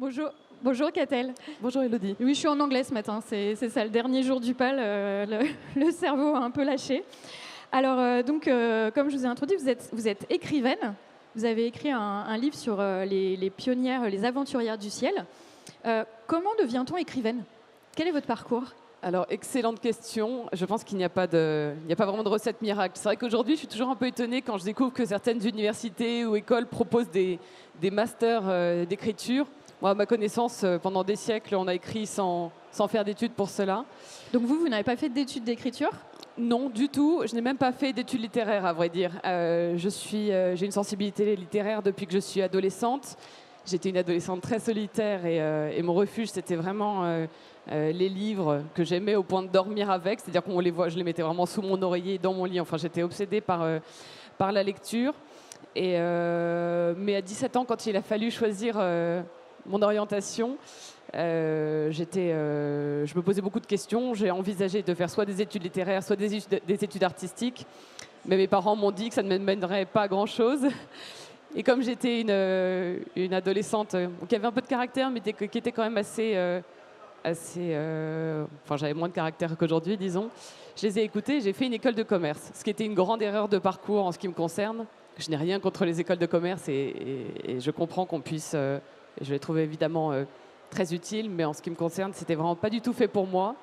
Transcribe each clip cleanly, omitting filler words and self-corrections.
Bonjour, bonjour Catel. Bonjour Elodie. Oui, je suis en anglais ce matin, c'est ça, le dernier jour du PAL, le cerveau a un peu lâché. Alors, comme je vous ai introduit, vous êtes écrivaine. Vous avez écrit un livre sur les pionnières, les aventurières du ciel. Comment devient-on écrivaine? Quel est votre parcours? Alors, excellente question. Je pense qu'il n'y a pas vraiment de recette miracle. C'est vrai qu'aujourd'hui, je suis toujours un peu étonnée quand je découvre que certaines universités ou écoles proposent des masters d'écriture. Moi, à ma connaissance, pendant des siècles, on a écrit sans faire d'études pour cela. Donc vous n'avez pas fait d'études d'écriture? Non, du tout. Je n'ai même pas fait d'études littéraires, à vrai dire. J'ai une sensibilité littéraire depuis que je suis adolescente. J'étais une adolescente très solitaire et mon refuge, c'était vraiment les livres que j'aimais au point de dormir avec. C'est-à-dire je les mettais vraiment sous mon oreiller, dans mon lit. Enfin, j'étais obsédée par la lecture. Mais à 17 ans, quand il a fallu choisir mon orientation, je me posais beaucoup de questions. J'ai envisagé de faire soit des études littéraires, soit des études artistiques. Mais mes parents m'ont dit que ça ne me mènerait pas à grand-chose. Et comme j'étais une adolescente qui avait un peu de caractère, mais qui était quand même enfin, j'avais moins de caractère qu'aujourd'hui, disons, je les ai écoutés et j'ai fait une école de commerce, ce qui était une grande erreur de parcours en ce qui me concerne. Je n'ai rien contre les écoles de commerce et je comprends qu'on puisse... je les trouve évidemment très utiles, mais en ce qui me concerne, c'était vraiment pas du tout fait pour moi.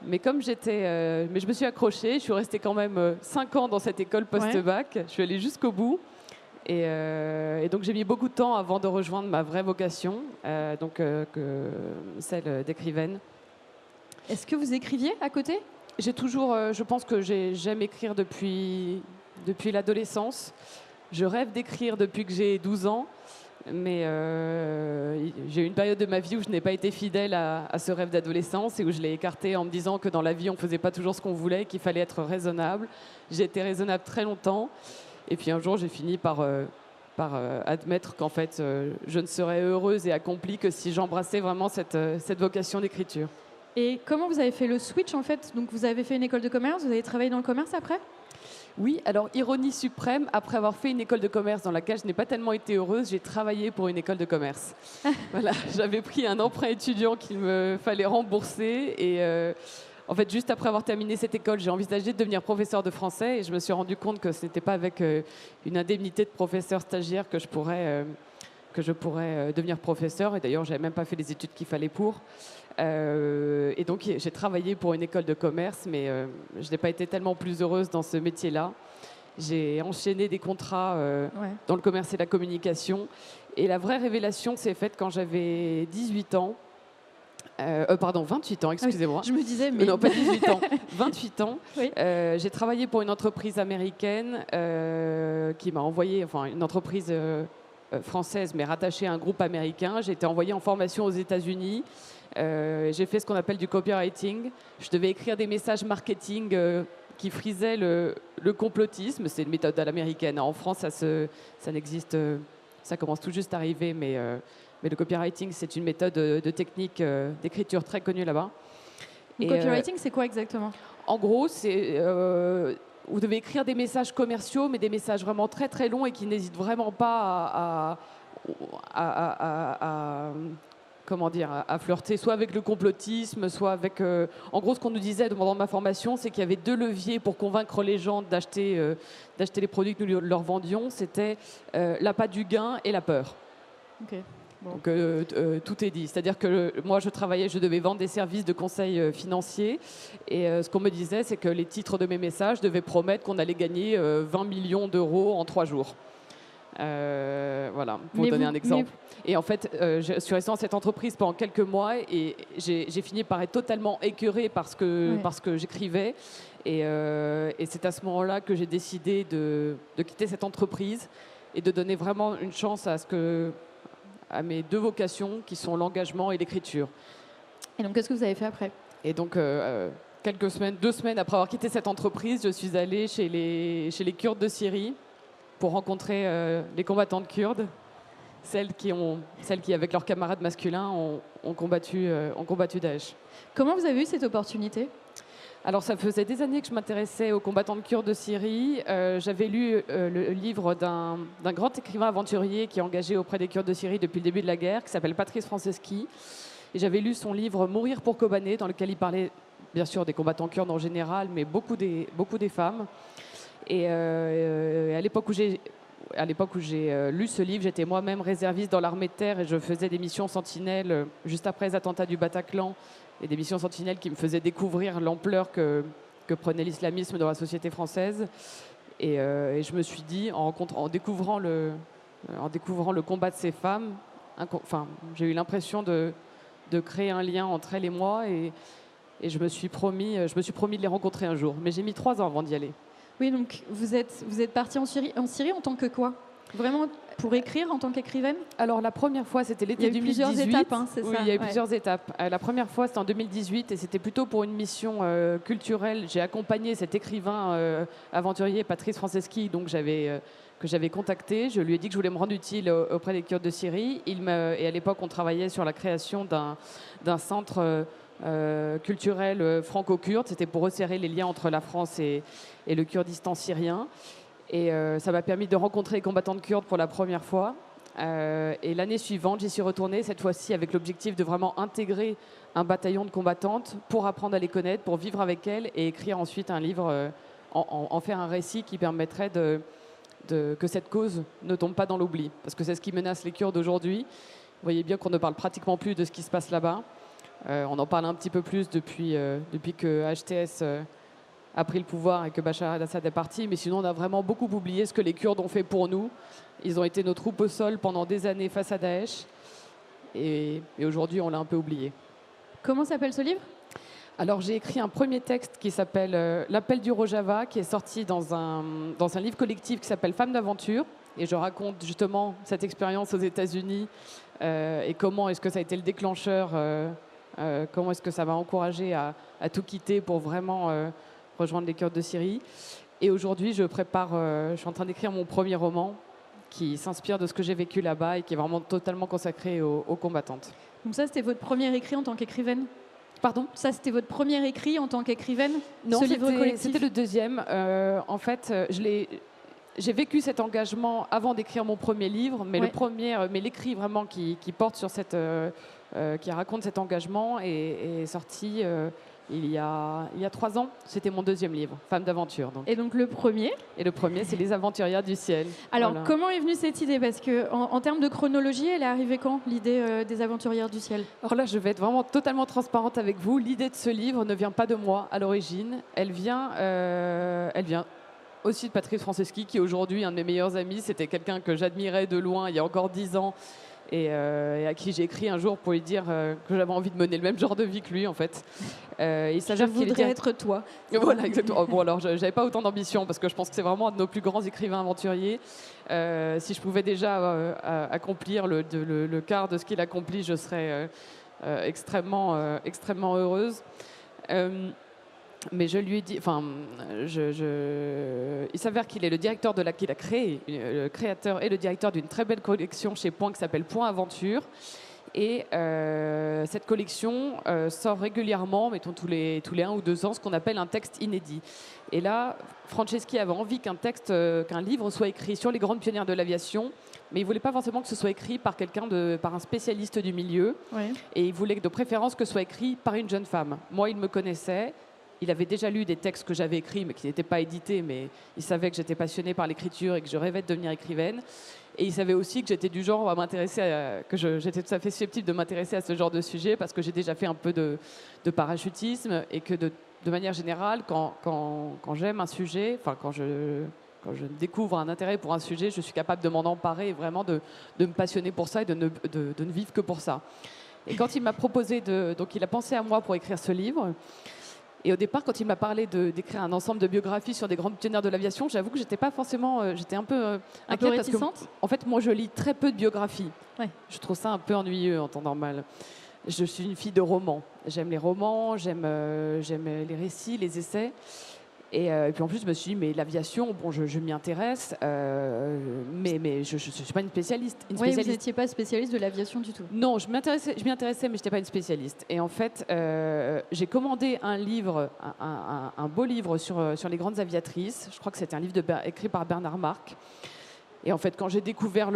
Mais mais je me suis accrochée, je suis restée quand même 5 ans dans cette école post-bac, je suis allée jusqu'au bout. Et donc j'ai mis beaucoup de temps avant de rejoindre ma vraie vocation, celle d'écrivaine. Est-ce que vous écriviez à côté? Je pense que j'aime écrire depuis l'adolescence. Je rêve d'écrire depuis que j'ai 12 ans, mais j'ai eu une période de ma vie où je n'ai pas été fidèle à ce rêve d'adolescence et où je l'ai écarté en me disant que dans la vie on ne faisait pas toujours ce qu'on voulait, qu'il fallait être raisonnable. J'ai été raisonnable très longtemps. Et puis un jour, j'ai fini par admettre qu'en fait, je ne serais heureuse et accomplie que si j'embrassais vraiment cette vocation d'écriture. Et comment vous avez fait le switch en fait? Donc vous avez fait une école de commerce, vous avez travaillé dans le commerce après? Oui, alors ironie suprême, après avoir fait une école de commerce dans laquelle je n'ai pas tellement été heureuse, j'ai travaillé pour une école de commerce. Voilà, j'avais pris un emprunt étudiant qu'il me fallait rembourser et en fait, juste après avoir terminé cette école, j'ai envisagé de devenir professeur de français et je me suis rendu compte que ce n'était pas avec une indemnité de professeur stagiaire que je pourrais devenir professeur. Et d'ailleurs, je n'avais même pas fait les études qu'il fallait pour. Et donc, j'ai travaillé pour une école de commerce, mais je n'ai pas été tellement plus heureuse dans ce métier-là. J'ai enchaîné des contrats dans le commerce et la communication. Et la vraie révélation s'est faite quand j'avais 18 ans. 28 ans, excusez-moi. Je me disais, mais... Non, pas 18 ans, 28 ans. Oui. J'ai travaillé pour une entreprise américaine qui m'a envoyé, enfin une entreprise française, mais rattachée à un groupe américain. J'ai été envoyée en formation aux États-Unis. J'ai fait ce qu'on appelle du copywriting. Je devais écrire des messages marketing qui frisaient le complotisme. C'est une méthode à l'américaine. En France, ça n'existe, ça commence tout juste à arriver, mais le copywriting, c'est une méthode de technique d'écriture très connue là-bas. Le copywriting, c'est quoi exactement? En gros, vous devez écrire des messages commerciaux, mais des messages vraiment très très longs et qui n'hésitent vraiment pas à flirter soit avec le complotisme, soit avec... En gros, ce qu'on nous disait pendant ma formation, c'est qu'il y avait 2 leviers pour convaincre les gens d'acheter les produits que nous leur vendions. C'était l'appât du gain et la peur. Okay. Bon. Donc tout est dit. C'est-à-dire que moi, je devais vendre des services de conseil financier. Et ce qu'on me disait, c'est que les titres de mes messages devaient promettre qu'on allait gagner 20 millions d'euros en 3 jours. Voilà, pour vous donner un exemple. Et en fait, je suis restée dans cette entreprise pendant quelques mois et j'ai fini par être totalement écœurée parce que j'écrivais. Et c'est à ce moment-là que j'ai décidé de quitter cette entreprise et de donner vraiment une chance à mes 2 vocations qui sont l'engagement et l'écriture. Et donc, qu'est-ce que vous avez fait après? Et donc, 2 semaines après avoir quitté cette entreprise, je suis allée chez les Kurdes de Syrie pour rencontrer les combattantes kurdes, celles qui, avec leurs camarades masculins, ont combattu Daesh. Comment vous avez eu cette opportunité? Alors, ça faisait des années que je m'intéressais aux combattants kurdes de Syrie. J'avais lu le livre d'un grand écrivain aventurier qui est engagé auprès des Kurdes de Syrie depuis le début de la guerre, qui s'appelle Patrice Franceschi. Et j'avais lu son livre Mourir pour Kobané, dans lequel il parlait bien sûr des combattants kurdes en général, mais beaucoup des femmes. Et à l'époque où j'ai lu ce livre, j'étais moi-même réserviste dans l'armée de terre et je faisais des missions sentinelles juste après les attentats du Bataclan, et des missions sentinelles qui me faisaient découvrir l'ampleur que prenait l'islamisme dans la société française. Et je me suis dit, en découvrant le combat de ces femmes, j'ai eu l'impression de créer un lien entre elles et moi, et je me suis promis de les rencontrer un jour. Mais j'ai mis 3 ans avant d'y aller. Oui, donc vous êtes partie en Syrie en tant que quoi? Vraiment pour écrire en tant qu'écrivaine? Alors la première fois, c'était l'été 2018. Il y a eu plusieurs étapes, hein, c'est oui, ça? Il y a eu plusieurs étapes. La première fois, c'était en 2018 et c'était plutôt pour une mission culturelle. J'ai accompagné cet écrivain aventurier, Patrice Franceschi, donc que j'avais contacté. Je lui ai dit que je voulais me rendre utile auprès des Kurdes de Syrie. Et à l'époque, on travaillait sur la création d'un centre culturel franco-kurde. C'était pour resserrer les liens entre la France et le Kurdistan syrien. Et ça m'a permis de rencontrer les combattantes kurdes pour la première fois. Et l'année suivante, j'y suis retournée, cette fois-ci avec l'objectif de vraiment intégrer un bataillon de combattantes pour apprendre à les connaître, pour vivre avec elles et écrire ensuite un livre, en faire un récit qui permettrait que cette cause ne tombe pas dans l'oubli. Parce que c'est ce qui menace les Kurdes aujourd'hui. Vous voyez bien qu'on ne parle pratiquement plus de ce qui se passe là-bas. On en parle un petit peu plus depuis que HTS a pris le pouvoir et que Bachar el-Assad est parti, mais sinon on a vraiment beaucoup oublié ce que les Kurdes ont fait pour nous. Ils ont été nos troupes au sol pendant des années face à Daesh, et aujourd'hui on l'a un peu oublié. Comment s'appelle ce livre? Alors j'ai écrit un premier texte qui s'appelle L'appel du Rojava, qui est sorti dans un livre collectif qui s'appelle Femmes d'aventure, et je raconte justement cette expérience aux États-Unis et comment est-ce que ça a été le déclencheur, comment est-ce que ça m'a encouragé à tout quitter pour vraiment rejoindre les Kurdes de Syrie. Et aujourd'hui, je suis en train d'écrire mon premier roman qui s'inspire de ce que j'ai vécu là-bas et qui est vraiment totalement consacré aux combattantes. Donc ça, c'était votre premier écrit en tant qu'écrivaine? Pardon? Ça, c'était votre premier écrit en tant qu'écrivaine? Non, ce livre collectif? c'était le deuxième. En fait, j'ai vécu cet engagement avant d'écrire mon premier livre, mais l'écrit vraiment qui porte sur qui raconte cet engagement est sorti il y a 3 ans. C'était mon deuxième livre, Femmes d'aventure. Et donc le premier? Et le premier, c'est Les Aventurières du ciel. Alors, voilà. Comment est venue cette idée? Parce que en termes de chronologie, elle est arrivée quand, l'idée des Aventurières du ciel? Alors là, je vais être vraiment totalement transparente avec vous. L'idée de ce livre ne vient pas de moi à l'origine. Elle vient aussi de Patrice Franceschi, qui est aujourd'hui un de mes meilleurs amis. C'était quelqu'un que j'admirais de loin il y a encore 10 ans. Et à qui j'ai écrit un jour pour lui dire que j'avais envie de mener le même genre de vie que lui, en fait. Il s'avère qu'il voudrais être toi. Voilà, exactement. Bon, alors, j'avais pas autant d'ambition, parce que je pense que c'est vraiment un de nos plus grands écrivains aventuriers. Si je pouvais déjà accomplir le quart de ce qu'il accomplit, je serais extrêmement heureuse. Mais je lui ai dit, il s'avère qu'il est le directeur qu'il a créé, le créateur et le directeur d'une très belle collection chez Point qui s'appelle Point Aventure. Et cette collection sort régulièrement, mettons tous les 1 ou 2 ans, ce qu'on appelle un texte inédit. Et là, Franceschi avait envie qu'un livre soit écrit sur les grandes pionnières de l'aviation, mais il ne voulait pas forcément que ce soit écrit par par un spécialiste du milieu. Ouais. Et il voulait de préférence que ce soit écrit par une jeune femme. Moi, il me connaissait. Il avait déjà lu des textes que j'avais écrits, mais qui n'étaient pas édités, mais il savait que j'étais passionnée par l'écriture et que je rêvais de devenir écrivaine. Et il savait aussi que j'étais du genre à m'intéresser, j'étais tout à fait susceptible de m'intéresser à ce genre de sujet, parce que j'ai déjà fait un peu de parachutisme, et que de manière générale, quand j'aime un sujet, quand je découvre un intérêt pour un sujet, je suis capable de m'en emparer et vraiment de me passionner pour ça et de ne vivre que pour ça. Et quand il m'a proposé donc il a pensé à moi pour écrire ce livre. Et au départ, quand il m'a parlé d'écrire un ensemble de biographies sur des grandes pionnières de l'aviation, j'avoue que j'étais pas forcément, j'étais un peu inquiète, parce que, en fait, moi, je lis très peu de biographies. Ouais. Je trouve ça un peu ennuyeux en temps normal. Je suis une fille de romans. J'aime les romans, j'aime les récits, les essais. Et puis en plus, je me suis dit, mais l'aviation, bon, je m'y intéresse, mais je ne suis pas une spécialiste. Oui, vous n'étiez pas spécialiste de l'aviation du tout. Non, je m'y intéressais, mais je n'étais pas une spécialiste. Et en fait, j'ai commandé un livre, un beau livre sur les grandes aviatrices. Je crois que c'était un livre écrit par Bernard Marc. Et en fait, quand j'ai découvert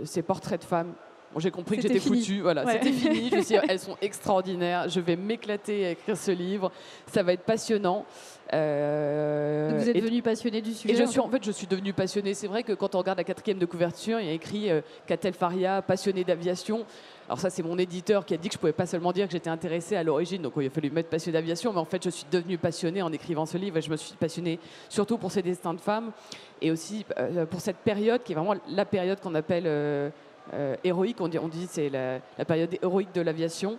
ces portraits de femmes, bon, j'ai compris que j'étais foutue. Voilà, ouais. C'était fini. Je me suis dit, elles sont extraordinaires. Je vais m'éclater à écrire ce livre. Ça va être passionnant. Donc vous êtes devenue passionnée du sujet. Et je suis devenue passionnée. C'est vrai que quand on regarde la 4e de couverture, il y a écrit Catel Faria, passionnée d'aviation. Alors ça, c'est mon éditeur qui a dit que je ne pouvais pas seulement dire que j'étais intéressée à l'origine. Donc il a fallu mettre passionnée d'aviation. Mais en fait, je suis devenue passionnée en écrivant ce livre. Et je me suis passionnée surtout pour ces destins de femmes. Et aussi pour cette période qui est vraiment la période qu'on appelle... héroïque, on dit c'est la période héroïque de l'aviation.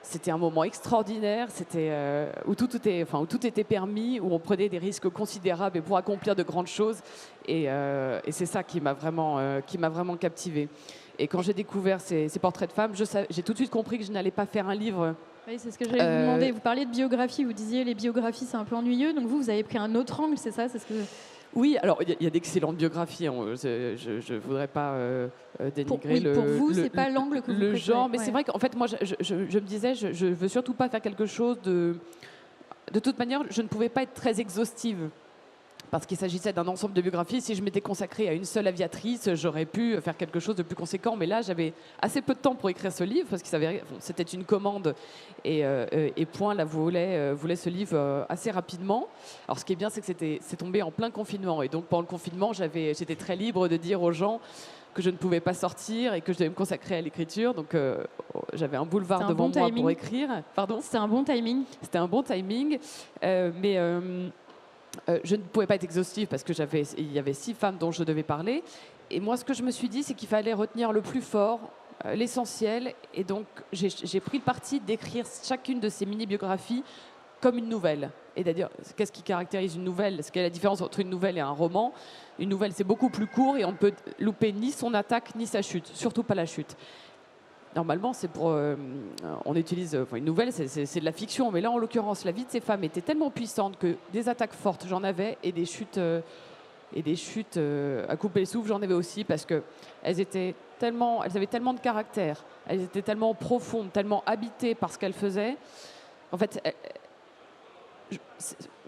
C'était un moment extraordinaire, où tout était permis, où on prenait des risques considérables et pour accomplir de grandes choses. Et c'est ça qui m'a vraiment captivée. Et quand j'ai découvert ces portraits de femmes, j'ai tout de suite compris que je n'allais pas faire un livre. Oui, c'est ce que j'allais vous demander. Vous parliez de biographie, vous disiez les biographies c'est un peu ennuyeux, donc vous avez pris un autre angle, c'est ça, c'est ce que... Oui, alors il y a d'excellentes biographies. Je ne voudrais pas dénigrer pour vous, c'est pas l'angle que vous préférez. Genre, mais c'est vrai qu'en fait, moi, je me disais, je veux surtout pas faire quelque chose de... De toute manière, je ne pouvais pas être très exhaustive. Parce qu'il s'agissait d'un ensemble de biographies. Si je m'étais consacrée à une seule aviatrice, j'aurais pu faire quelque chose de plus conséquent. Mais là, j'avais assez peu de temps pour écrire ce livre, parce que c'était une commande. Et Point voulait ce livre assez rapidement. Alors, ce qui est bien, c'est que c'est tombé en plein confinement. Et donc, pendant le confinement, j'étais très libre de dire aux gens que je ne pouvais pas sortir et que je devais me consacrer à l'écriture. Donc, j'avais un boulevard devant moi pour écrire. Pardon ? C'était un bon timing. C'était un bon timing. Je ne pouvais pas être exhaustive parce que il y avait 6 femmes dont je devais parler. Et moi, ce que je me suis dit, c'est qu'il fallait retenir le plus fort, l'essentiel. Et donc, j'ai pris le parti d'écrire chacune de ces mini-biographies comme une nouvelle. Et c'est-à-dire, qu'est-ce qui caractérise une nouvelle ? Quelle est la différence entre une nouvelle et un roman ? Une nouvelle, c'est beaucoup plus court et on ne peut louper ni son attaque ni sa chute, surtout pas la chute. Normalement, c'est pour. On utilise. Une nouvelle, c'est de la fiction, mais là, en l'occurrence, la vie de ces femmes était tellement puissante que des attaques fortes, j'en avais, et des chutes à couper le souffle, j'en avais aussi, parce que elles avaient tellement de caractère, elles étaient tellement profondes, tellement habitées par ce qu'elles faisaient. En fait,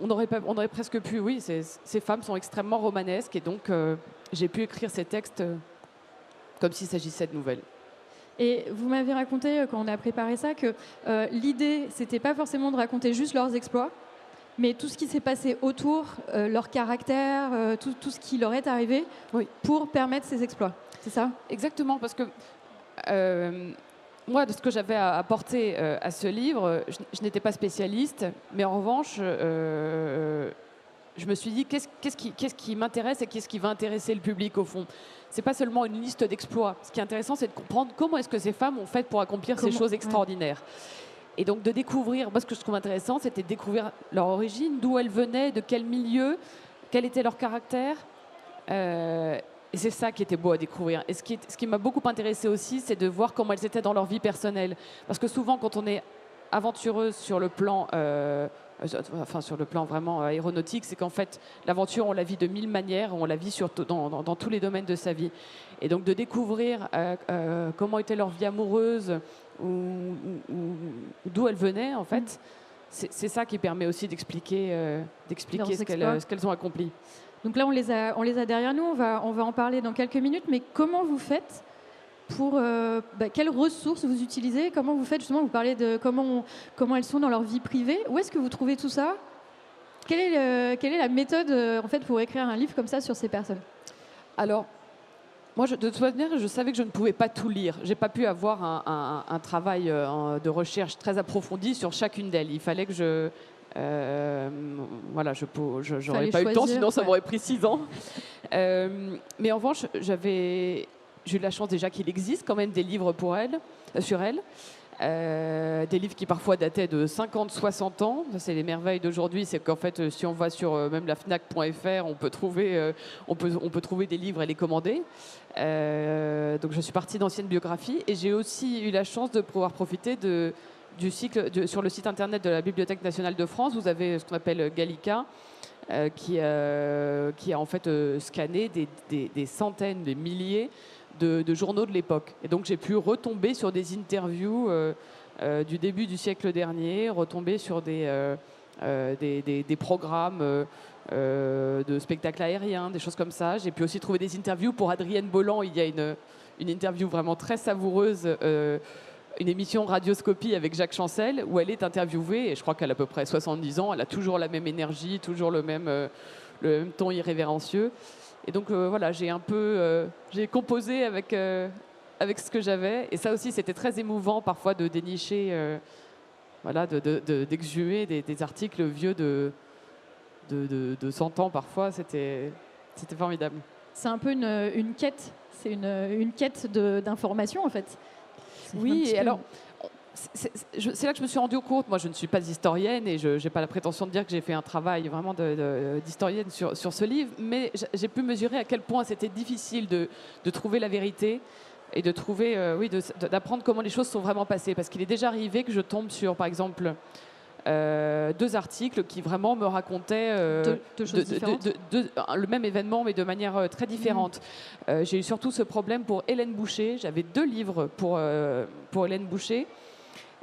on aurait presque pu. Oui, ces femmes sont extrêmement romanesques, et donc j'ai pu écrire ces textes comme s'il s'agissait de nouvelles. Et vous m'avez raconté, quand on a préparé ça, que l'idée, c'était pas forcément de raconter juste leurs exploits, mais tout ce qui s'est passé autour, leur caractère, tout ce qui leur est arrivé, oui, pour permettre ces exploits. C'est ça ? Exactement, parce que moi, de ce que j'avais à apporter à ce livre, je n'étais pas spécialiste, mais en revanche, je me suis dit, qu'est-ce qui m'intéresse et qu'est-ce qui va intéresser le public, au fond ? C'est pas seulement une liste d'exploits. Ce qui est intéressant, c'est de comprendre comment est-ce que ces femmes ont fait pour accomplir ces choses extraordinaires. Ouais. Et donc de découvrir, moi ce que je trouve intéressant, c'était de découvrir leur origine, d'où elles venaient, de quel milieu, quel était leur caractère. Et c'est ça qui était beau à découvrir. Et ce qui m'a beaucoup intéressé aussi, c'est de voir comment elles étaient dans leur vie personnelle. Parce que souvent, quand on est aventureuse sur le plan... sur le plan vraiment aéronautique, c'est qu'en fait, l'aventure, on la vit de 1000 manières, on la vit dans tous les domaines de sa vie. Et donc, de découvrir comment était leur vie amoureuse, ou d'où elle venait, en fait, c'est ça qui permet aussi d'expliquer ce qu'elles ont accompli. Donc là, on les a derrière nous, on va en parler dans quelques minutes, mais comment vous faites pour quelles ressources vous utilisez, comment vous faites justement, vous parlez de comment elles sont dans leur vie privée, où est-ce que vous trouvez tout ça ? Quelle est la méthode en fait pour écrire un livre comme ça sur ces personnes ? Alors, moi, de toute manière, je savais que je ne pouvais pas tout lire. J'ai pas pu avoir un travail de recherche très approfondi sur chacune d'elles. Il fallait que j'aurais pas eu le temps, sinon ça m'aurait pris 6 ans. Mais en revanche, j'ai eu la chance déjà qu'il existe quand même des livres sur elle. Des livres qui parfois dataient de 50, 60 ans. Ça, c'est les merveilles d'aujourd'hui. C'est qu'en fait, si on va sur même la Fnac.fr, on peut trouver des livres et les commander. Donc je suis partie d'anciennes biographies. Et j'ai aussi eu la chance de pouvoir profiter sur le site internet de la Bibliothèque nationale de France, vous avez ce qu'on appelle Gallica, qui a en fait scanné des centaines, des milliers de journaux de l'époque. Et donc j'ai pu retomber sur des interviews du début du siècle dernier, retomber sur des programmes de spectacles aériens, des choses comme ça. J'ai pu aussi trouver des interviews pour Adrienne Bolland. Il y a une interview vraiment très savoureuse, une émission Radioscopie avec Jacques Chancel, où elle est interviewée, et je crois qu'elle a à peu près 70 ans, elle a toujours la même énergie, toujours le même ton irrévérencieux. Et donc voilà, j'ai composé avec ce que j'avais, et ça aussi c'était très émouvant parfois de dénicher, d'exhumer des articles vieux de 100 ans parfois, c'était formidable. C'est un peu une quête, c'est une quête d'information en fait. Oui, et alors, c'est là que je me suis rendue compte. Moi, je ne suis pas historienne et je n'ai pas la prétention de dire que j'ai fait un travail vraiment d'historienne sur ce livre, mais j'ai pu mesurer à quel point c'était difficile de trouver la vérité et de trouver, d'apprendre comment les choses sont vraiment passées. Parce qu'il est déjà arrivé que je tombe sur, par exemple, 2 articles qui vraiment me racontaient deux choses différentes. le même événement, mais de manière très différente. J'ai eu surtout ce problème pour Hélène Boucher. J'avais 2 livres pour Hélène Boucher.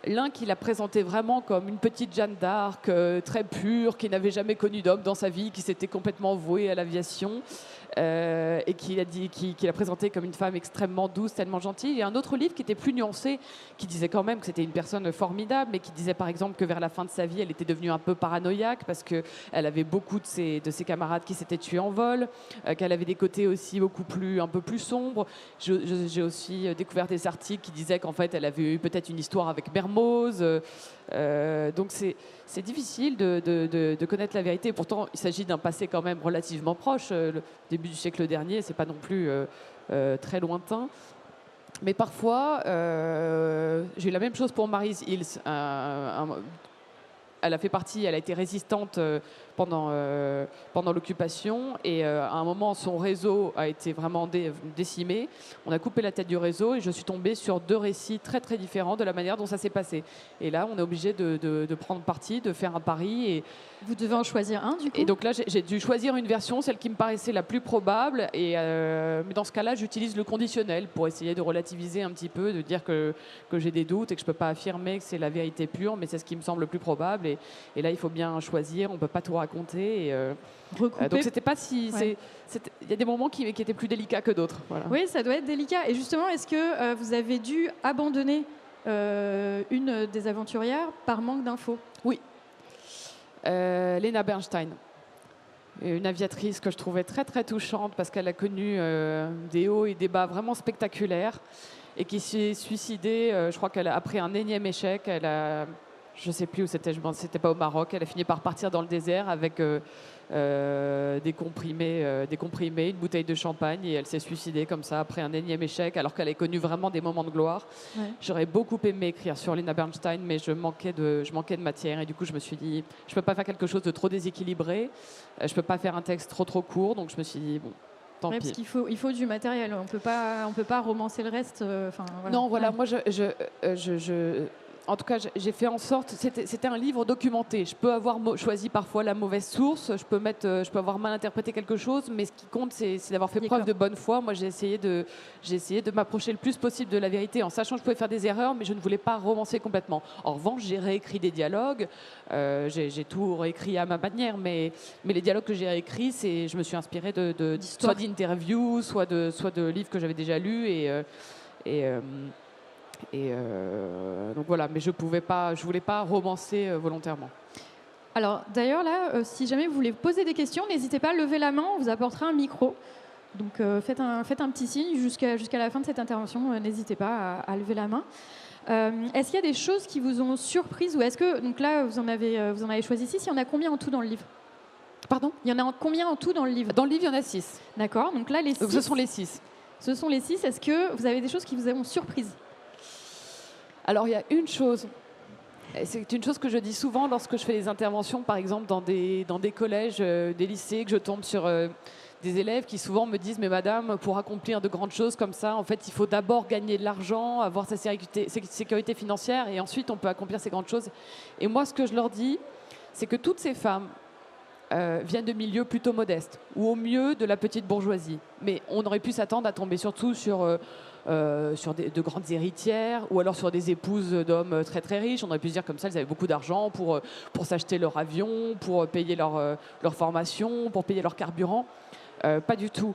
L'un qui la présentait vraiment comme une petite Jeanne d'Arc, très pure, qui n'avait jamais connu d'homme dans sa vie, qui s'était complètement vouée à l'aviation, et qui la présentait comme une femme extrêmement douce, tellement gentille. Et un autre livre qui était plus nuancé, qui disait quand même que c'était une personne formidable, mais qui disait par exemple que vers la fin de sa vie, elle était devenue un peu paranoïaque parce qu'elle avait beaucoup de ses camarades qui s'étaient tués en vol, qu'elle avait des côtés aussi un peu plus sombres. J'ai aussi découvert des articles qui disaient qu'en fait, elle avait eu peut-être une histoire avec Mermoz. Donc c'est difficile de connaître la vérité. Pourtant, il s'agit d'un passé quand même relativement proche. Le début du siècle dernier, c'est pas non plus très lointain. Mais parfois, j'ai eu la même chose pour Maryse Hills. Elle a été résistante pendant l'occupation, et à un moment son réseau a été vraiment décimé. On a coupé la tête du réseau et je suis tombée sur 2 récits très très différents de la manière dont ça s'est passé. Et là on est obligé de prendre parti, de faire un pari. Et vous devez en choisir un du coup. Et donc là j'ai dû choisir une version, celle qui me paraissait la plus probable, mais dans ce cas-là j'utilise le conditionnel pour essayer de relativiser un petit peu, de dire que j'ai des doutes et que je ne peux pas affirmer que c'est la vérité pure, mais c'est ce qui me semble le plus probable. Et là il faut bien choisir, on ne peut pas tout raconter. Donc c'était pas si... Ouais. Il y a des moments qui étaient plus délicats que d'autres. Voilà. Oui, ça doit être délicat. Et justement, est-ce que vous avez dû abandonner une des aventurières par manque d'infos? Oui. Lena Bernstein. Une aviatrice que je trouvais très très touchante parce qu'elle a connu des hauts et des bas vraiment spectaculaires et qui s'est suicidée, je crois après un énième échec. Je ne sais plus où c'était, c'était pas au Maroc. Elle a fini par partir dans le désert avec des comprimés, une bouteille de champagne, et elle s'est suicidée comme ça après un énième échec, alors qu'elle a connu vraiment des moments de gloire. Ouais. J'aurais beaucoup aimé écrire sur Lena Bernstein, mais je manquais de matière, et du coup je me suis dit, je peux pas faire quelque chose de trop déséquilibré, je peux pas faire un texte trop court, donc je me suis dit bon. Tant pis. Parce qu'il faut du matériel, on peut pas romancer le reste. Voilà. Non, voilà, moi en tout cas, j'ai fait en sorte. C'était un livre documenté. Je peux avoir choisi parfois la mauvaise source. Je peux avoir mal interprété quelque chose. Mais ce qui compte, c'est d'avoir fait preuve de bonne foi. Moi, j'ai essayé de m'approcher le plus possible de la vérité, en sachant que je pouvais faire des erreurs, mais je ne voulais pas romancer complètement. En revanche, j'ai réécrit des dialogues. J'ai tout réécrit à ma manière, mais les dialogues que j'ai réécrits, je me suis inspirée soit d'interviews, soit de livres que j'avais déjà lus donc voilà, mais je voulais pas romancer volontairement. Alors d'ailleurs là, si jamais vous voulez poser des questions, n'hésitez pas à lever la main, on vous apportera un micro. Donc faites un petit signe jusqu'à la fin de cette intervention, n'hésitez pas à lever la main. Est-ce qu'il y a des choses qui vous ont surprise, ou est-ce que, donc là vous en avez choisi 6, il y en a combien en tout dans le livre? Pardon? Il y en a combien en tout dans le livre? Dans le livre, il y en a 6. D'accord, donc là les 6. Ce sont les 6. Ce sont les 6, est-ce que vous avez des choses qui vous ont surprise? Alors, il y a une chose, c'est une chose que je dis souvent lorsque je fais des interventions, par exemple dans des collèges, des lycées, que je tombe sur des élèves qui souvent me disent « Mais madame, pour accomplir de grandes choses comme ça, en fait, il faut d'abord gagner de l'argent, avoir sa sécurité financière et ensuite on peut accomplir ces grandes choses. » Et moi, ce que je leur dis, c'est que toutes ces femmes viennent de milieux plutôt modestes ou au mieux de la petite bourgeoisie. Mais on aurait pu s'attendre à tomber surtout sur de grandes héritières ou alors sur des épouses d'hommes très très riches. On aurait pu se dire comme ça, elles avaient beaucoup d'argent pour s'acheter leur avion, pour payer leur formation, pour payer leur carburant. Pas du tout.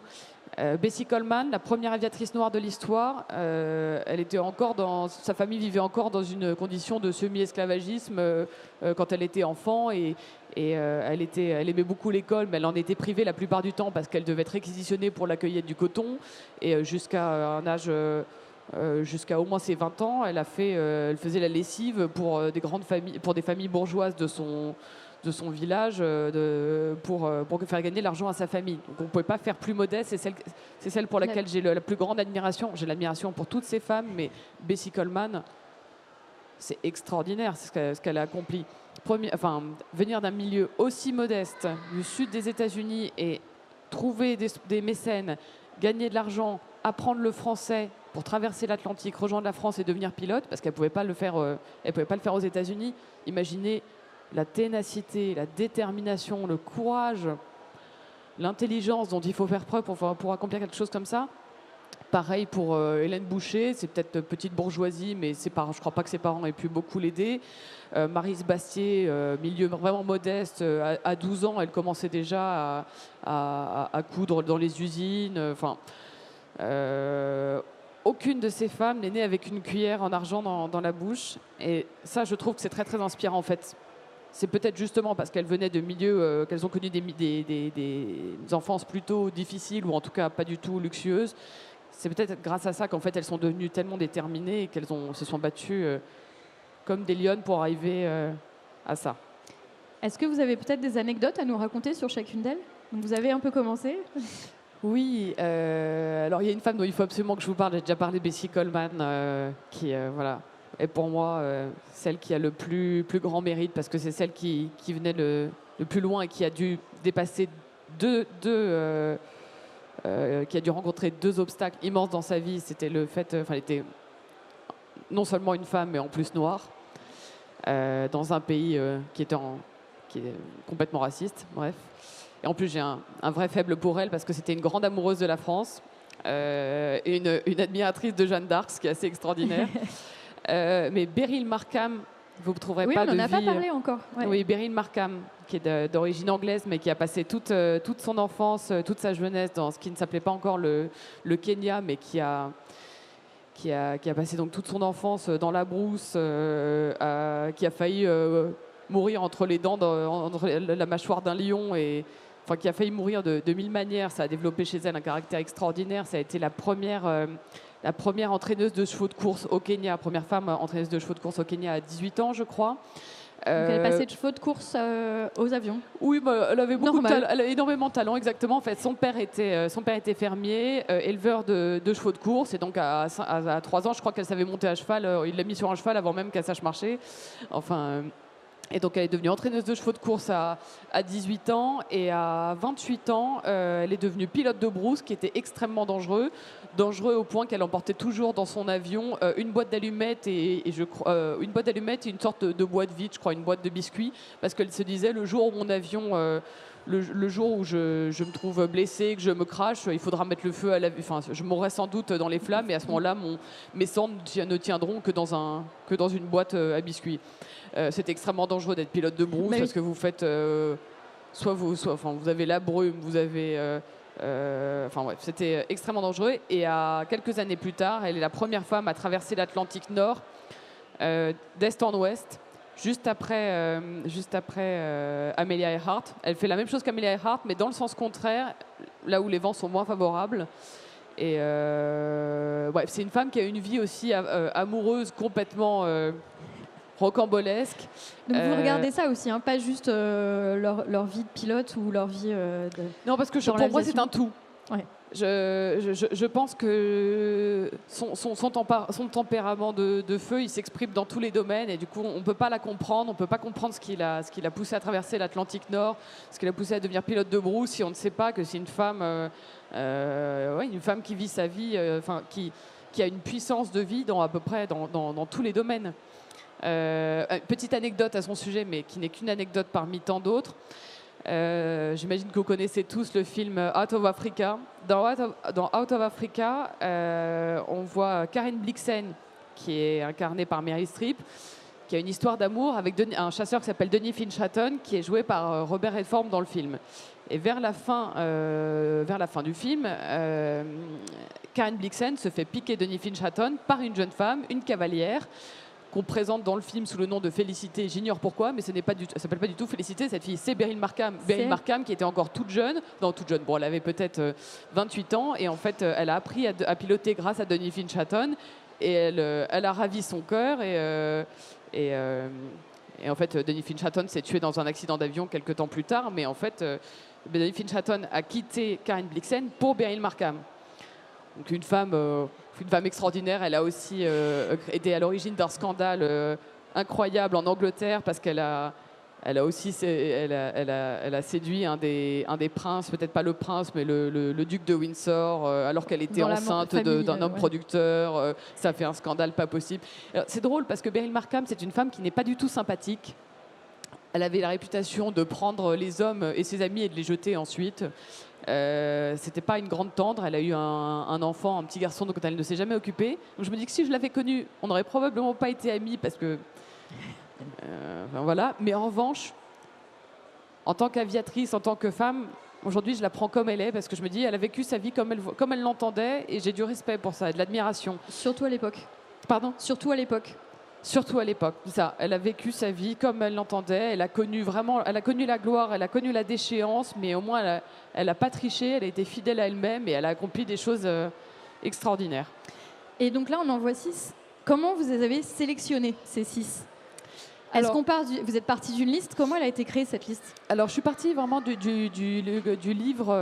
Bessie Coleman, la première aviatrice noire de l'histoire, sa famille vivait encore dans une condition de semi-esclavagisme quand elle était enfant et elle aimait beaucoup l'école, mais elle en était privée la plupart du temps parce qu'elle devait être réquisitionnée pour la cueillette du coton. Et jusqu'à un âge, jusqu'à au moins ses 20 ans, elle faisait la lessive pour des grandes familles, pour des familles bourgeoises de son village pour faire gagner l'argent à sa famille. Donc on ne pouvait pas faire plus modeste. C'est celle pour laquelle j'ai la plus grande admiration. J'ai l'admiration pour toutes ces femmes, mais Bessie Coleman, c'est extraordinaire ce qu'elle a accompli. Venir d'un milieu aussi modeste du sud des États-Unis et trouver des mécènes, gagner de l'argent, apprendre le français pour traverser l'Atlantique, rejoindre la France et devenir pilote, parce qu'elle ne pouvait pas le faire aux États-Unis. Imaginez la ténacité, la détermination, le courage, l'intelligence dont il faut faire preuve pour accomplir quelque chose comme ça. Pareil pour Hélène Boucher, c'est peut-être petite bourgeoisie, mais je ne crois pas que ses parents aient pu beaucoup l'aider. Maryse Bastier, milieu vraiment modeste, à 12 ans, elle commençait déjà à coudre dans les usines. Aucune de ces femmes n'est née avec une cuillère en argent dans la bouche. Et ça, je trouve que c'est très, très inspirant, en fait. C'est peut-être justement parce qu'elles venaient de milieux, qu'elles ont connu des enfances plutôt difficiles, ou en tout cas pas du tout luxueuses. C'est peut-être grâce à ça qu'en fait, elles sont devenues tellement déterminées et qu'elles se sont battues comme des lionnes pour arriver à ça. Est-ce que vous avez peut-être des anecdotes à nous raconter sur chacune d'elles? Donc vous avez un peu commencé. Oui, alors il y a une femme dont il faut absolument que je vous parle. J'ai déjà parlé, Bessie Coleman, qui est pour moi celle qui a le plus grand mérite, parce que c'est celle qui venait le plus loin et qui a dû dépasser qui a dû rencontrer deux obstacles immenses dans sa vie. C'était le fait, elle était non seulement une femme, mais en plus noire, dans un pays qui est complètement raciste, bref. Et en plus, j'ai un vrai faible pour elle, parce que c'était une grande amoureuse de la France, et une admiratrice de Jeanne d'Arc, ce qui est assez extraordinaire. Mais Beryl Markham, vous ne trouverez pas de vie... Oui, on n'en a pas parlé encore. Ouais. Oui, Beryl Markham, qui est d'origine anglaise, mais qui a passé toute son enfance, toute sa jeunesse dans ce qui ne s'appelait pas encore le Kenya, mais qui a passé donc toute son enfance dans la brousse, qui a failli mourir entre les dents, entre la mâchoire d'un lion, qui a failli mourir de mille manières. Ça a développé chez elle un caractère extraordinaire. Ça a été la première entraîneuse de chevaux de course au Kenya, première femme entraîneuse de chevaux de course au Kenya à 18 ans, je crois. Donc elle passait de chevaux de course aux avions. Oui, elle avait elle a énormément de talent, exactement. En fait, son père était fermier, éleveur de chevaux de course, et donc à 3 ans, je crois qu'elle savait monter à cheval. Il l'a mis sur un cheval avant même qu'elle sache marcher. Et donc elle est devenue entraîneuse de chevaux de course à 18 ans, et à 28 ans, elle est devenue pilote de brousse, qui était extrêmement dangereux au point qu'elle emportait toujours dans son avion une boîte d'allumettes et une sorte de boîte vide, je crois, une boîte de biscuits, parce qu'elle se disait, le jour où mon avion, le jour où je me trouve blessée, que je me crache, il faudra mettre le feu à je mourrai sans doute dans les flammes, et à ce moment-là, mes cendres ne tiendront que dans une boîte à biscuits. C'est extrêmement dangereux d'être pilote de brousse, parce que vous faites vous avez la brume, vous avez c'était extrêmement dangereux. Et quelques années plus tard, elle est la première femme à traverser l'Atlantique Nord d'est en ouest, juste après Amelia Earhart. Elle fait la même chose qu'Amelia Earhart, mais dans le sens contraire, là où les vents sont moins favorables. Et c'est une femme qui a une vie aussi amoureuse complètement rocambolesque. Donc vous regardez ça aussi, hein, pas juste leur vie de pilote ou leur vie Non, parce que pour moi, c'est un tout. Ouais. Je pense que son tempérament de feu, il s'exprime dans tous les domaines et du coup, on ne peut pas la comprendre, on ne peut pas comprendre ce qui l'a poussé à traverser l'Atlantique Nord, ce qui l'a poussé à devenir pilote de brousse si on ne sait pas que c'est une femme qui vit sa vie, qui a une puissance de vie dans à peu près dans tous les domaines. Petite anecdote à son sujet, mais qui n'est qu'une anecdote parmi tant d'autres. J'imagine que vous connaissez tous le film Out of Africa. Dans Out of Africa, on voit Karen Blixen, qui est incarnée par Meryl Streep, qui a une histoire d'amour avec un chasseur qui s'appelle Denny Finch-Hatton, qui est joué par Robert Redford dans le film. Et vers la fin du film, Karen Blixen se fait piquer Denny Finch-Hatton par une jeune femme, une cavalière, qu'on présente dans le film sous le nom de Félicité. J'ignore pourquoi, mais elle s'appelle pas du tout Félicité. Cette fille, c'est Beryl Markham. Beryl Markham qui était encore toute jeune. Bon, elle avait peut-être 28 ans. Et en fait, elle a appris à piloter grâce à Denny Finch-Hatton. Et elle a ravi son cœur. Et en fait, Denny Finch-Hatton s'est tué dans un accident d'avion quelques temps plus tard. Mais en fait, Denny Finch-Hatton a quitté Karen Blixen pour Beryl Markham. Donc une femme extraordinaire. Elle a aussi été à l'origine d'un scandale incroyable en Angleterre parce qu'elle a séduit un des princes, peut-être pas le prince, mais le duc de Windsor, alors qu'elle était enceinte d'un homme producteur. Ça fait un scandale pas possible. C'est drôle parce que Beryl Markham, c'est une femme qui n'est pas du tout sympathique. Elle avait la réputation de prendre les hommes et ses amis et de les jeter ensuite. C'était pas une grande tendre. Elle a eu un enfant, un petit garçon dont elle ne s'est jamais occupée. Donc je me dis que si je l'avais connue, on n'aurait probablement pas été amis parce que voilà. Mais en revanche, en tant qu'aviatrice, en tant que femme, aujourd'hui je la prends comme elle est parce que je me dis elle a vécu sa vie comme elle l'entendait et j'ai du respect pour ça et de l'admiration. Surtout à l'époque. Pardon ? Surtout à l'époque. Surtout à l'époque, ça. Elle a vécu sa vie comme elle l'entendait. Elle a connu la gloire, elle a connu la déchéance, mais au moins elle a pas triché. Elle a été fidèle à elle-même et elle a accompli des choses extraordinaires. Et donc là, on en voit 6. Comment vous les avez sélectionnés, ces 6 ? Vous êtes parti d'une liste. Comment elle a été créée, cette liste ? Alors, je suis partie vraiment du livre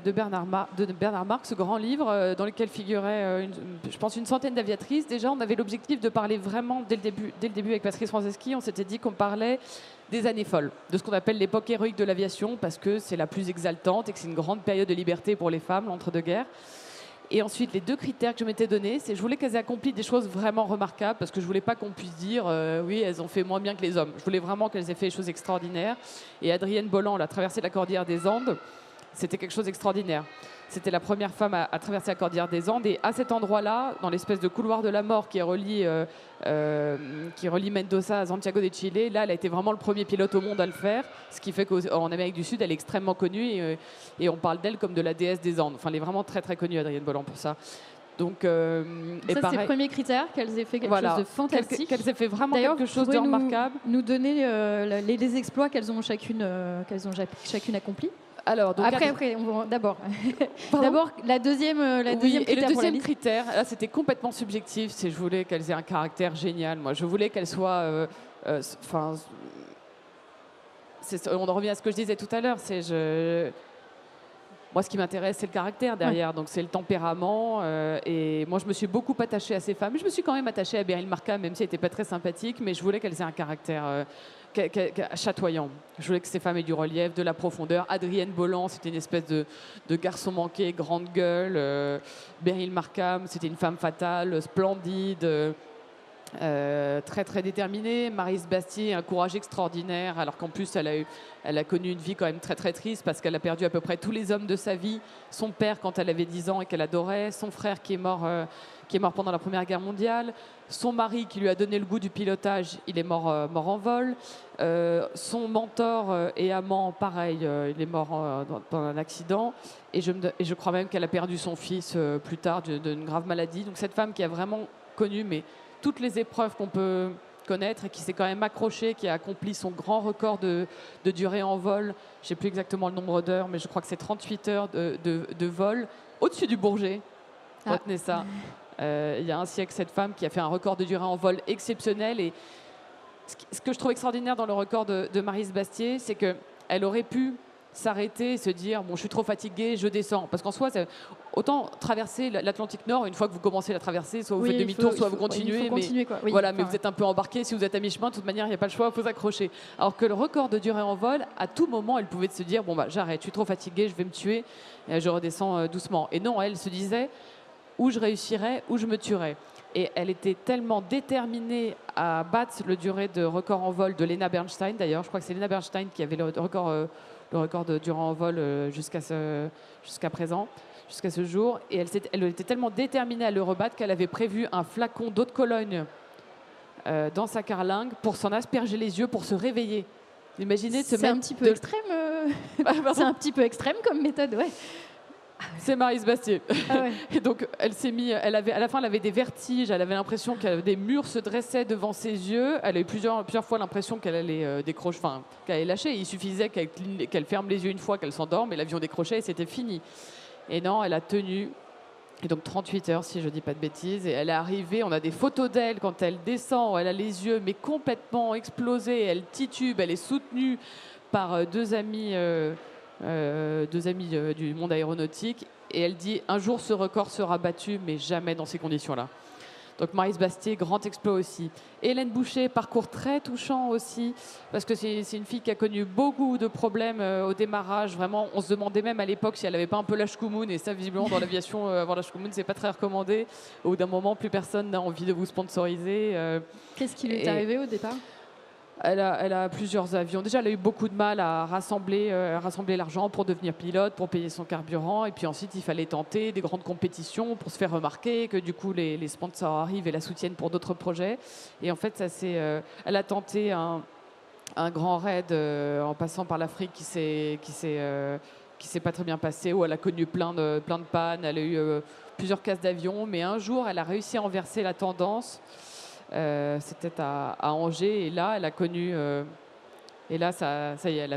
de Bernard Marx, ce grand livre dans lequel figuraient, je pense, une centaine d'aviatrices. Déjà, on avait l'objectif de parler vraiment, dès le début avec Patrice Franceschi, on s'était dit qu'on parlait des années folles, de ce qu'on appelle l'époque héroïque de l'aviation, parce que c'est la plus exaltante et que c'est une grande période de liberté pour les femmes, l'entre-deux-guerres. Et ensuite, les 2 critères que je m'étais donnés, c'est que je voulais qu'elles aient accompli des choses vraiment remarquables, parce que je voulais pas qu'on puisse dire oui, elles ont fait moins bien que les hommes. Je voulais vraiment qu'elles aient fait des choses extraordinaires. Et Adrienne Bolland, la traversée de la Cordillère des Andes, c'était quelque chose d'extraordinaire. C'était la première femme à traverser la Cordillère des Andes. Et à cet endroit-là, dans l'espèce de couloir de la mort qui relie Mendoza à Santiago de Chile, là, elle a été vraiment le premier pilote au monde à le faire. Ce qui fait qu'en Amérique du Sud, elle est extrêmement connue. Et on parle d'elle comme de la déesse des Andes. Enfin, elle est vraiment très, très connue, Adrienne Bolland, pour ça. Donc, ça, c'est le premier critère, qu'elles aient fait quelque chose de fantastique. Qu'elles aient fait vraiment quelque chose de remarquable. Nous donner les exploits qu'elles ont chacune accomplis. Alors, donc d'abord la deuxième et le deuxième critère, là c'était complètement subjectif, c'est je voulais qu'elles aient un caractère génial. Moi, je voulais qu'elles soient, on en revient à ce que je disais tout à l'heure, moi, ce qui m'intéresse, c'est le caractère derrière, donc c'est le tempérament. Et moi, je me suis beaucoup attachée à ces femmes. Je me suis quand même attachée à Beryl Markham, même si elle n'était pas très sympathique, mais je voulais qu'elles aient un caractère chatoyant. Je voulais que ces femmes aient du relief, de la profondeur. Adrienne Bolland, c'était une espèce de garçon manqué, grande gueule. Beryl Markham, c'était une femme fatale, splendide. Très très déterminée. Maryse Bastier, un courage extraordinaire, alors qu'en plus elle a connu une vie quand même très très triste parce qu'elle a perdu à peu près tous les hommes de sa vie. Son père quand elle avait 10 ans et qu'elle adorait, son frère qui est mort pendant la Première Guerre mondiale, son mari qui lui a donné le goût du pilotage, il est mort en vol, son mentor et amant, pareil, il est mort dans un accident, et je crois même qu'elle a perdu son fils plus tard d'une grave maladie. Donc cette femme qui a vraiment connu toutes les épreuves qu'on peut connaître et qui s'est quand même accrochée, qui a accompli son grand record de durée en vol. Je ne sais plus exactement le nombre d'heures, mais je crois que c'est 38 heures de vol au-dessus du Bourget. Retenez ça. Il y a un siècle, cette femme qui a fait un record de durée en vol exceptionnel. Et ce que je trouve extraordinaire dans le record de Maryse Bastier, c'est qu'elle aurait pu s'arrêter et se dire bon, je suis trop fatigué, je descends. Parce qu'en soi, autant traverser l'Atlantique Nord, une fois que vous commencez la traversée, soit vous faites demi-tour, soit vous continuez. Il faut continuer, quoi. Oui, voilà, mais vous êtes un peu embarqué. Si vous êtes à mi-chemin, de toute manière, il n'y a pas le choix, il faut s'accrocher. Alors que le record de durée en vol, à tout moment, elle pouvait se dire bon, bah, j'arrête, je suis trop fatiguée, je vais me tuer, et je redescends doucement. Et non, elle se disait ou je réussirais, ou je me tuerais. Et elle était tellement déterminée à battre le durée de record en vol de Lena Bernstein, d'ailleurs. Je crois que c'est Lena Bernstein qui avait le record de durée en vol jusqu'à présent, jusqu'à ce jour. Et elle était tellement déterminée à le rebattre qu'elle avait prévu un flacon d'eau de Cologne dans sa carlingue pour s'en asperger les yeux pour se réveiller. Imaginez de se mettre... C'est un petit peu extrême. C'est un petit peu extrême comme méthode, ouais. C'est Maryse Bastié. Ah ouais. Et donc, à la fin, elle avait des vertiges. Elle avait l'impression que des murs se dressaient devant ses yeux. Elle a eu plusieurs fois l'impression qu'elle allait décrocher, enfin, qu'elle allait lâcher. Il suffisait qu'elle ferme les yeux une fois, qu'elle s'endorme, et l'avion décrochait et c'était fini. Et non, elle a tenu. Et donc 38 heures, si je ne dis pas de bêtises. Et elle est arrivée, on a des photos d'elle quand elle descend. Elle a les yeux mais complètement explosés. Elle titube, elle est soutenue par deux amis du monde aéronautique. Et elle dit, un jour ce record sera battu, mais jamais dans ces conditions-là. Donc Maryse Bastié, grand exploit aussi. Hélène Boucher, parcours très touchant aussi, parce que c'est une fille qui a connu beaucoup de problèmes au démarrage. Vraiment, on se demandait même à l'époque si elle n'avait pas un peu l'ashkoumoun, et ça, visiblement, dans l'aviation, avoir l'ashkoumoun, c'est pas très recommandé. Au bout d'un moment, plus personne n'a envie de vous sponsoriser. Qu'est-ce qui lui est arrivé au départ ? Elle a plusieurs avions. Déjà, elle a eu beaucoup de mal à rassembler l'argent pour devenir pilote, pour payer son carburant. Et puis ensuite, il fallait tenter des grandes compétitions pour se faire remarquer, que du coup, les sponsors arrivent et la soutiennent pour d'autres projets. Et en fait, elle a tenté un grand raid en passant par l'Afrique qui s'est pas très bien passé, où elle a connu plein de pannes. Elle a eu plusieurs casses d'avion. Mais un jour, elle a réussi à renverser la tendance. C'était à Angers, et là elle a connu et là ça y est,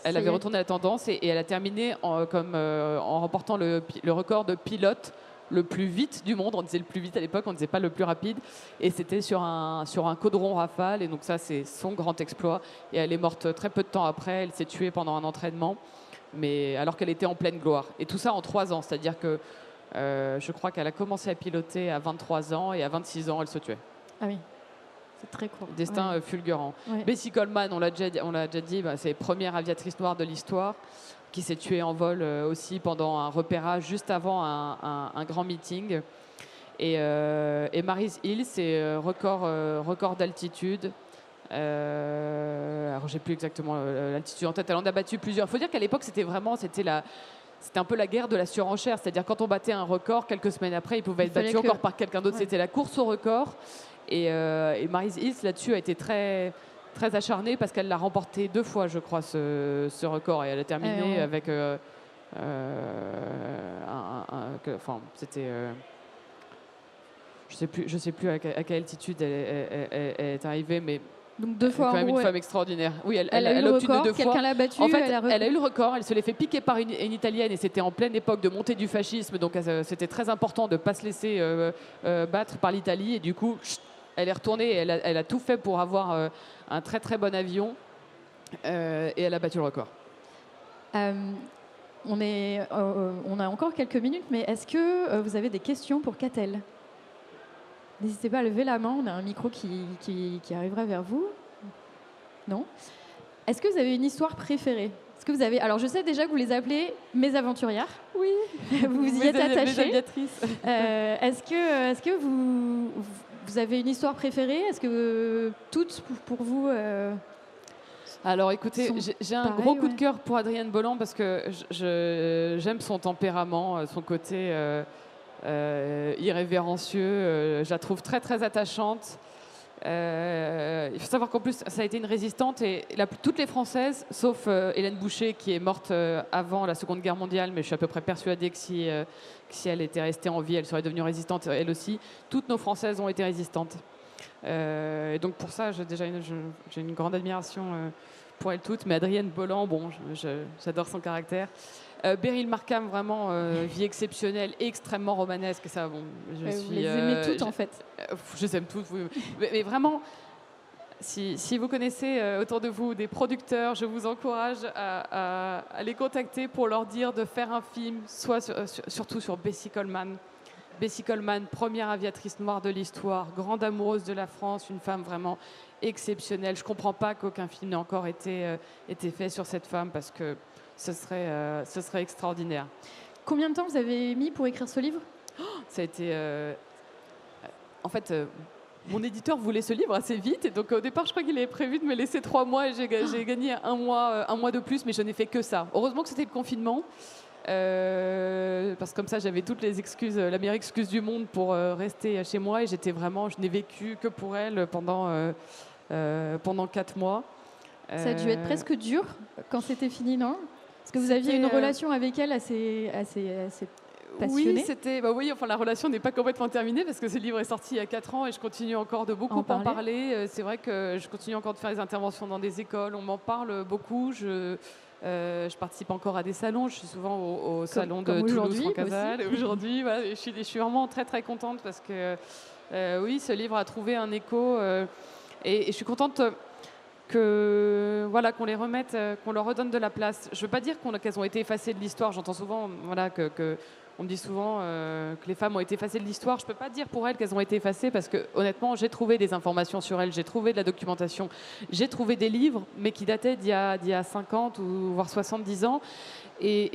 elle avait retourné la tendance, et elle a terminé en remportant le record de pilote le plus vite du monde. On disait le plus vite à l'époque, on ne disait pas le plus rapide, et c'était sur un caudron Rafale. Et donc ça, c'est son grand exploit, et elle est morte très peu de temps après. Elle s'est tuée pendant un entraînement, mais alors qu'elle était en pleine gloire, et tout ça en 3 ans. C'est-à-dire que je crois qu'elle a commencé à piloter à 23 ans, et à 26 ans elle se tuait. Ah oui, c'est très court. Destin fulgurant. Ouais. Bessie Coleman, on l'a déjà dit, c'est la première aviatrice noire de l'histoire, qui s'est tuée en vol aussi pendant un repérage juste avant un grand meeting. Et Maryse Hill, c'est record d'altitude. Alors j'ai plus exactement l'altitude en tête. Elle en a battu plusieurs. Il faut dire qu'à l'époque, c'était un peu la guerre de la surenchère. C'est-à-dire, quand on battait un record, quelques semaines après, il pouvait être battu encore par quelqu'un d'autre. Ouais. C'était la course au record. Et Maryse Hill, là-dessus, a été très, très acharnée, parce qu'elle l'a remporté 2 fois, je crois, ce record. Et elle a terminé avec... c'était... je sais plus à quelle altitude elle est arrivée, mais... Donc 2 fois, quand même une femme extraordinaire. Oui, elle a eu le record, 2 fois. Quelqu'un l'a battue. En fait, elle a eu le record, elle se l'est fait piquer par une Italienne, et c'était en pleine époque de montée du fascisme, donc c'était très important de ne pas se laisser battre par l'Italie, et du coup, elle est retournée, et elle a tout fait pour avoir un très très bon avion, et elle a battu le record. On a encore quelques minutes, mais est-ce que vous avez des questions pour Catel ? N'hésitez pas à lever la main, on a un micro qui arrivera vers vous. Non ? Est-ce que vous avez une histoire préférée ? Est-ce que vous avez... Alors, je sais déjà que vous les appelez mes aventurières. Oui. Vous y êtes attachées. Mes aviatrices. Est-ce que vous avez une histoire préférée ? Est-ce que toutes, pour vous... Alors écoutez, j'ai un gros coup de cœur pour Adrienne Bolland, parce que j'aime son tempérament, son côté... irrévérencieux, je la trouve très très attachante. Il faut savoir qu'en plus ça a été une résistante, et toutes les Françaises, sauf Hélène Boucher, qui est morte avant la Seconde Guerre mondiale, mais je suis à peu près persuadée que si elle était restée en vie, elle serait devenue résistante elle aussi. Toutes nos Françaises ont été résistantes, et donc pour ça j'ai une grande admiration pour elles toutes. Mais Adrienne Bolland, bon, j'adore son caractère. Beryl Markham, vraiment vie exceptionnelle, extrêmement romanesque. Ça, bon, vous les aimez toutes, en fait. Je les aime toutes, oui. Mais vraiment, Si vous connaissez autour de vous des producteurs, je vous encourage à les contacter pour leur dire de faire un film, surtout sur Bessie Coleman. Bessie Coleman, première aviatrice noire de l'histoire, grande amoureuse de la France, une femme vraiment exceptionnelle. Je ne comprends pas qu'aucun film n'ait encore été fait sur cette femme parce que ce serait extraordinaire. Combien de temps vous avez mis pour écrire ce livre ? Ça a été... en fait... mon éditeur voulait ce livre assez vite, et donc au départ, je crois qu'il avait prévu de me laisser 3 mois, et j'ai gagné un mois de plus, mais je n'ai fait que ça. Heureusement que c'était le confinement, parce que comme ça, j'avais toutes les excuses, la meilleure excuse du monde pour rester chez moi, et je n'ai vécu que pour elle pendant 4 mois. Ça a dû être presque dur quand c'était fini, non ? Parce que vous aviez une relation avec elle assez passionnée. Oui, la relation n'est pas complètement terminée parce que ce livre est sorti il y a 4 ans et je continue encore de beaucoup en parler. C'est vrai que je continue encore de faire des interventions dans des écoles, on m'en parle beaucoup. Je participe encore à des salons, je suis souvent au salon de Toulouse-Francazal. Aujourd'hui, voilà, je suis vraiment très très contente parce que oui, ce livre a trouvé un écho et je suis contente qu'on les remette, qu'on leur redonne de la place. Je ne veux pas dire qu'elles ont été effacées de l'histoire. J'entends souvent on me dit souvent que les femmes ont été effacées de l'histoire. Je ne peux pas dire pour elles qu'elles ont été effacées parce que honnêtement, j'ai trouvé des informations sur elles, j'ai trouvé de la documentation, j'ai trouvé des livres, mais qui dataient d'il y a 50 ou voire 70 ans. Et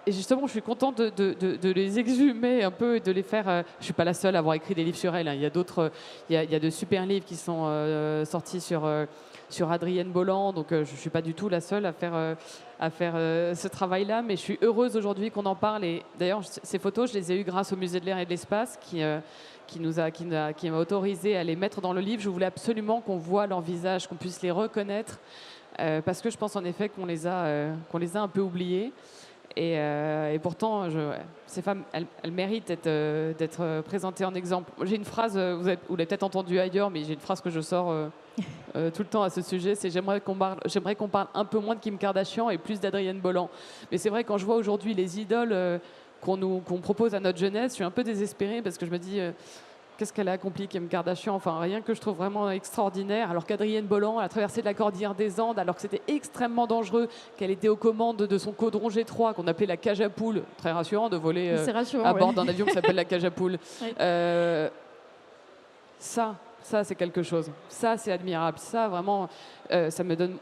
justement, je suis contente de les exhumer un peu et de les faire. Je ne suis pas la seule à avoir écrit des livres sur elles. Hein. Il y a d'autres, il y a de super livres qui sont sortis sur Adrienne Bolland, donc je ne suis pas du tout la seule à faire ce travail-là, mais je suis heureuse aujourd'hui qu'on en parle. Et d'ailleurs, ces photos, je les ai eues grâce au Musée de l'air et de l'espace qui m'a autorisé à les mettre dans le livre. Je voulais absolument qu'on voit leur visage, qu'on puisse les reconnaître, parce que je pense en effet qu'on les a un peu oubliés. Et pourtant, ces femmes, elles méritent d'être présentées en exemple. J'ai une phrase, vous l'avez peut-être entendue ailleurs, mais j'ai une phrase que je sors tout le temps à ce sujet, c'est j'aimerais qu'on parle un peu moins de Kim Kardashian et plus d'Adrienne Bolland. Mais c'est vrai, quand je vois aujourd'hui les idoles qu'on propose à notre jeunesse, je suis un peu désespérée parce que je me dis... qu'est-ce qu'elle a accompli, Kim Kardashian? Enfin, rien que je trouve vraiment extraordinaire. Alors qu'Adrienne Bolland a traversé de la cordillère des Andes, alors que c'était extrêmement dangereux, qu'elle était aux commandes de son caudron G3, qu'on appelait la cage à poules. Très rassurant de voler à bord d'un avion qui s'appelle la cage à poules. Oui. Ça, c'est quelque chose. Ça, c'est admirable. Ça, vraiment, ça me donne...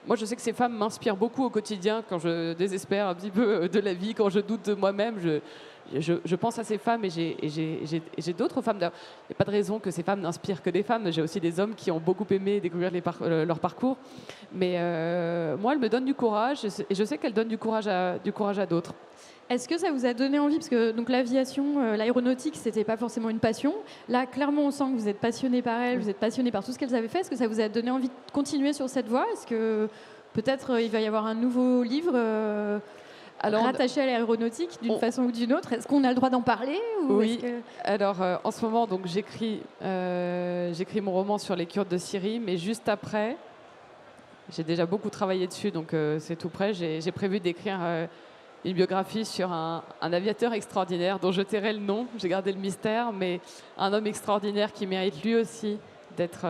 Moi, je sais que ces femmes m'inspirent beaucoup au quotidien quand je désespère un petit peu de la vie, quand je doute de moi-même. Je pense à ces femmes et j'ai d'autres femmes. Il n'y a pas de raison que ces femmes n'inspirent que des femmes. J'ai aussi des hommes qui ont beaucoup aimé découvrir leur parcours. Mais moi, elles me donnent du courage et je sais qu'elles donnent du courage à d'autres. Est-ce que ça vous a donné envie, parce que donc l'aviation, l'aéronautique, c'était pas forcément une passion. Là, clairement, on sent que vous êtes passionné par elles, vous êtes passionné par tout ce qu'elles avaient fait. Est-ce que ça vous a donné envie de continuer sur cette voie? Est-ce que peut-être il va y avoir un nouveau livre rattaché à l'aéronautique d'une façon ou d'une autre? Est-ce qu'on a le droit d'en parler ou Oui. Alors, en ce moment, donc j'écris mon roman sur les Kurdes de Syrie, mais juste après, j'ai déjà beaucoup travaillé dessus, donc c'est tout prêt. J'ai prévu d'écrire une biographie sur un aviateur extraordinaire dont je tairai le nom, j'ai gardé le mystère, mais un homme extraordinaire qui mérite lui aussi d'être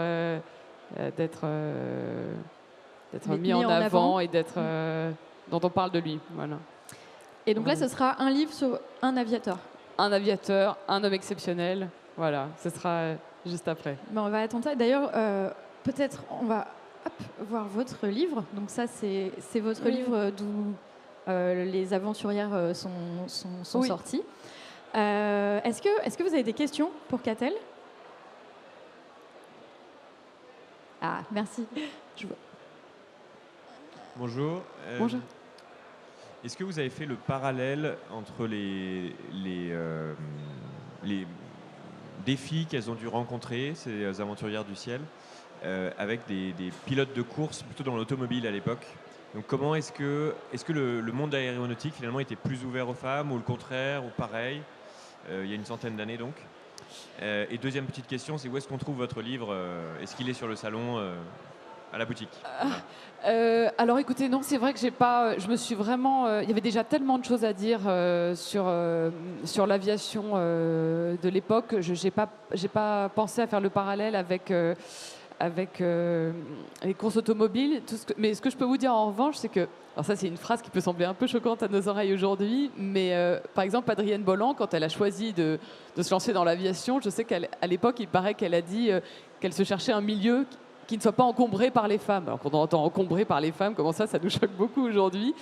mis en avant et dont on parle de lui. Voilà. Et donc là, ce sera un livre sur un aviateur. Un aviateur, un homme exceptionnel. Voilà, ce sera juste après. Ben, on va attendre ça. D'ailleurs, peut-être on va voir votre livre. Donc ça, c'est votre livre d'où les aventurières sont oui. sorties. Est-ce que vous avez des questions pour Catel? Ah, merci. Bonjour. Bonjour. Est-ce que vous avez fait le parallèle entre les défis qu'elles ont dû rencontrer, ces aventurières du ciel, avec des pilotes de course plutôt dans l'automobile à l'époque? Donc comment est-ce que le monde aéronautique finalement était plus ouvert aux femmes ou le contraire ou pareil il y a une centaine d'années donc? Et deuxième petite question, c'est où est-ce qu'on trouve votre livre? Est-ce qu'il est sur le salon à la boutique? Alors écoutez, non, c'est vrai que je me suis vraiment... il y avait déjà tellement de choses à dire sur l'aviation de l'époque. J'ai pas pensé à faire le parallèle avec avec les courses automobiles. Mais ce que je peux vous dire en revanche, c'est que, alors ça c'est une phrase qui peut sembler un peu choquante à nos oreilles aujourd'hui, mais par exemple Adrienne Bolland, quand elle a choisi de se lancer dans l'aviation, je sais qu'à l'époque, il paraît qu'elle a dit qu'elle se cherchait un milieu qui ne soit pas encombré par les femmes. Alors quand on entend encombré par les femmes, comment ça nous choque beaucoup aujourd'hui.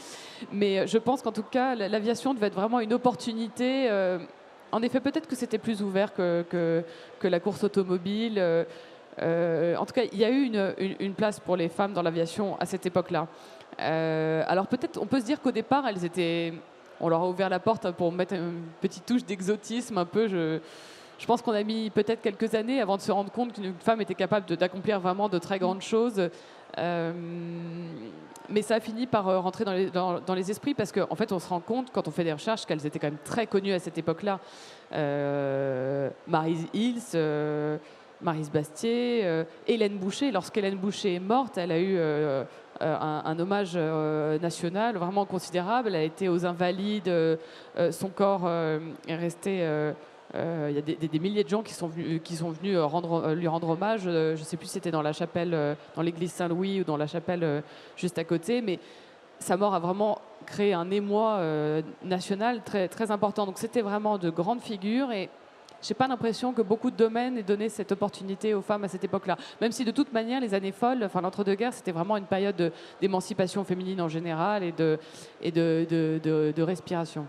Mais je pense qu'en tout cas, l'aviation devait être vraiment une opportunité. En effet, peut-être que c'était plus ouvert que la course automobile. En tout cas, il y a eu une place pour les femmes dans l'aviation à cette époque-là. Alors peut-être, on peut se dire qu'au départ, on leur a ouvert la porte pour mettre une petite touche d'exotisme un peu. Je pense qu'on a mis peut-être quelques années avant de se rendre compte qu'une femme était capable d'accomplir vraiment de très grandes choses. Mais ça a fini par rentrer dans les esprits parce qu'en fait, on se rend compte, quand on fait des recherches, qu'elles étaient quand même très connues à cette époque-là. Maryse Hills, Maryse Bastier, Hélène Boucher. Lorsqu'Hélène Boucher est morte, elle a eu un hommage national vraiment considérable. Elle a été aux Invalides. Son corps est resté... Il y a des milliers de gens qui sont venus lui rendre hommage. Je ne sais plus si c'était dans la chapelle, dans l'église Saint-Louis ou dans la chapelle juste à côté, mais sa mort a vraiment créé un émoi national très, très important. Donc c'était vraiment de grandes figures et je n'ai pas l'impression que beaucoup de domaines aient donné cette opportunité aux femmes à cette époque-là. Même si de toute manière, les années folles, enfin l'entre-deux-guerres, c'était vraiment une période d'émancipation féminine en général et de respiration.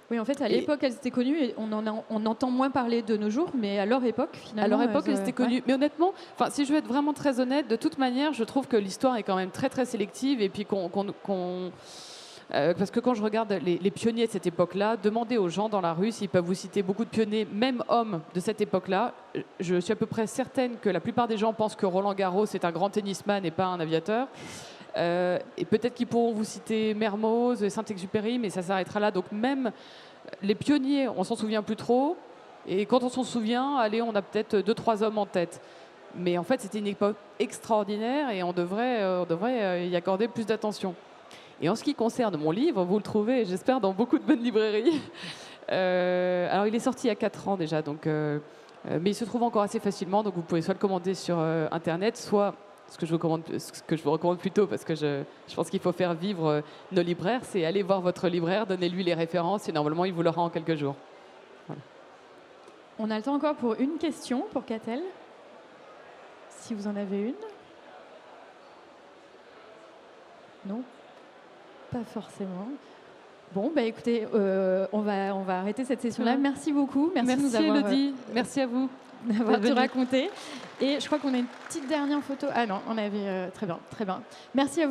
Oui, en fait, à l'époque, elles étaient connues et on entend moins parler de nos jours, mais à leur époque, finalement... À leur époque, elles étaient connues. Ouais. Mais honnêtement, si je veux être vraiment très honnête, de toute manière, je trouve que l'histoire est quand même très, très sélective et puis parce que quand je regarde les pionniers de cette époque-là, demandez aux gens dans la rue s'ils peuvent vous citer beaucoup de pionniers, même hommes de cette époque-là. Je suis à peu près certaine que la plupart des gens pensent que Roland Garros est un grand tennisman et pas un aviateur. Et peut-être qu'ils pourront vous citer Mermoz, Saint-Exupéry, mais ça s'arrêtera là. Donc même les pionniers, on s'en souvient plus trop. Et quand on s'en souvient, allez, on a peut-être 2-3 hommes en tête. Mais en fait, c'était une époque extraordinaire et on devrait y accorder plus d'attention. Et en ce qui concerne mon livre, vous le trouvez, j'espère, dans beaucoup de bonnes librairies. Alors, il est sorti il y a 4 ans déjà, donc, mais il se trouve encore assez facilement. Donc, vous pouvez soit le commander sur Internet, soit ce que je vous recommande plutôt, parce que je pense qu'il faut faire vivre nos libraires, c'est aller voir votre libraire, donnez-lui les références et normalement, il vous l'aura en quelques jours. Voilà. On a le temps encore pour une question pour Catel, si vous en avez une. Non ? Pas forcément. Bon, bah écoutez, on va arrêter cette session-là. Merci beaucoup. Merci de nous avoir... Elodie. Merci à vous d'avoir tout raconté. Et je crois qu'on a une petite dernière photo. Ah non, on avait... très bien, très bien. Merci à vous.